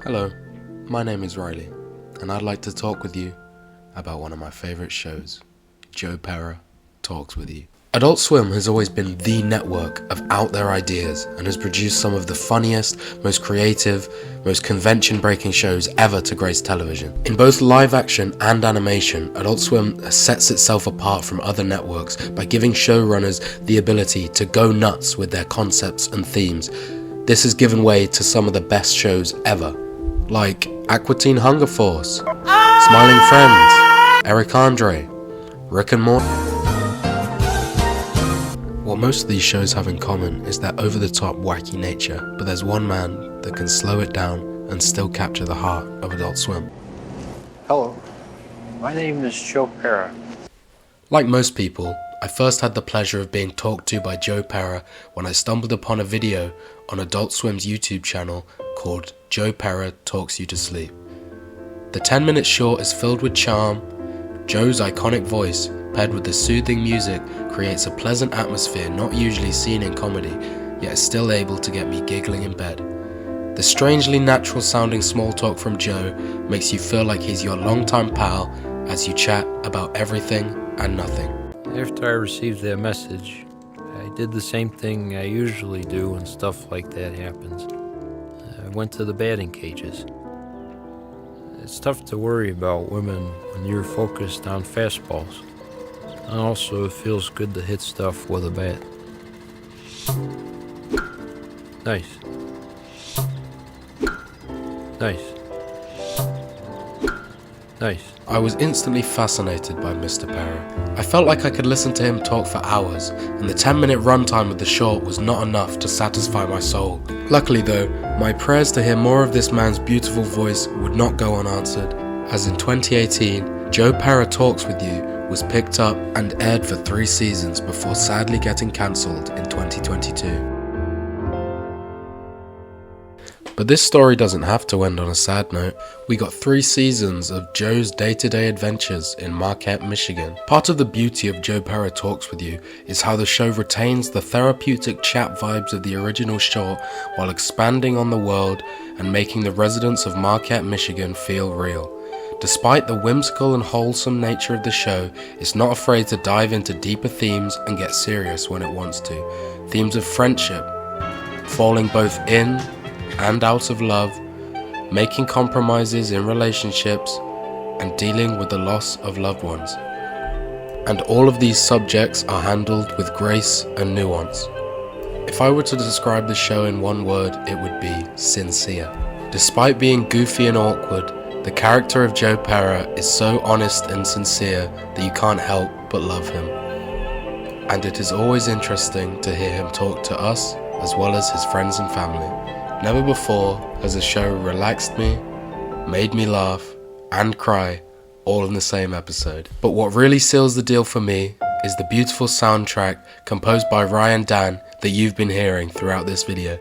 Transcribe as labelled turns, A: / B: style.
A: Hello, my name is Riley, and I'd like to talk with you about one of my favourite shows, Joe Pera Talks With You. Adult Swim has always been the network of out there ideas and has produced some of the funniest, most creative, most convention-breaking shows ever to grace television. In both live action and animation, Adult Swim sets itself apart from other networks by giving showrunners the ability to go nuts with their concepts and themes. This has given way to some of the best shows ever, like Aqua Teen Hunger Force, Smiling Friends, Eric Andre, Rick and Morty. What most of these shows have in common is their over-the-top wacky nature, but there's one man that can slow it down and still capture the heart of Adult Swim.
B: Hello, my name is Joe Pera.
A: Like most people, I first had the pleasure of being talked to by Joe Pera when I stumbled upon a video on Adult Swim's YouTube channel called Joe Pera Talks You to Sleep. The 10-minute short is filled with charm. Joe's iconic voice, paired with the soothing music, creates a pleasant atmosphere not usually seen in comedy, yet is still able to get me giggling in bed. The strangely natural sounding small talk from Joe makes you feel like he's your longtime pal as you chat about everything and nothing.
C: After I received that message, I did the same thing I usually do when stuff like that happens. I went to the batting cages. It's tough to worry about women when you're focused on fastballs. And also, it feels good to hit stuff with a bat. Nice. Nice. Nice.
A: I was instantly fascinated by Mr. Pera. I felt like I could listen to him talk for hours, and the 10-minute runtime of the short was not enough to satisfy my soul. Luckily though, my prayers to hear more of this man's beautiful voice would not go unanswered, as in 2018, Joe Pera Talks With You was picked up and aired for 3 seasons before sadly getting cancelled in 2022. But this story doesn't have to end on a sad note. We got 3 seasons of Joe's day-to-day adventures in Marquette, Michigan. Part of the beauty of Joe Pera Talks With You is how the show retains the therapeutic chat vibes of the original short while expanding on the world and making the residents of Marquette, Michigan feel real. Despite the whimsical and wholesome nature of the show, it's not afraid to dive into deeper themes and get serious when it wants to. Themes of friendship, falling both in and out of love, making compromises in relationships, and dealing with the loss of loved ones. And all of these subjects are handled with grace and nuance. If I were to describe the show in one word, it would be sincere. Despite being goofy and awkward, the character of Joe Pera is so honest and sincere that you can't help but love him. And it is always interesting to hear him talk to us as well as his friends and family. Never before has a show relaxed me, made me laugh, and cry all in the same episode. But what really seals the deal for me is the beautiful soundtrack composed by Ryan Dan that you've been hearing throughout this video.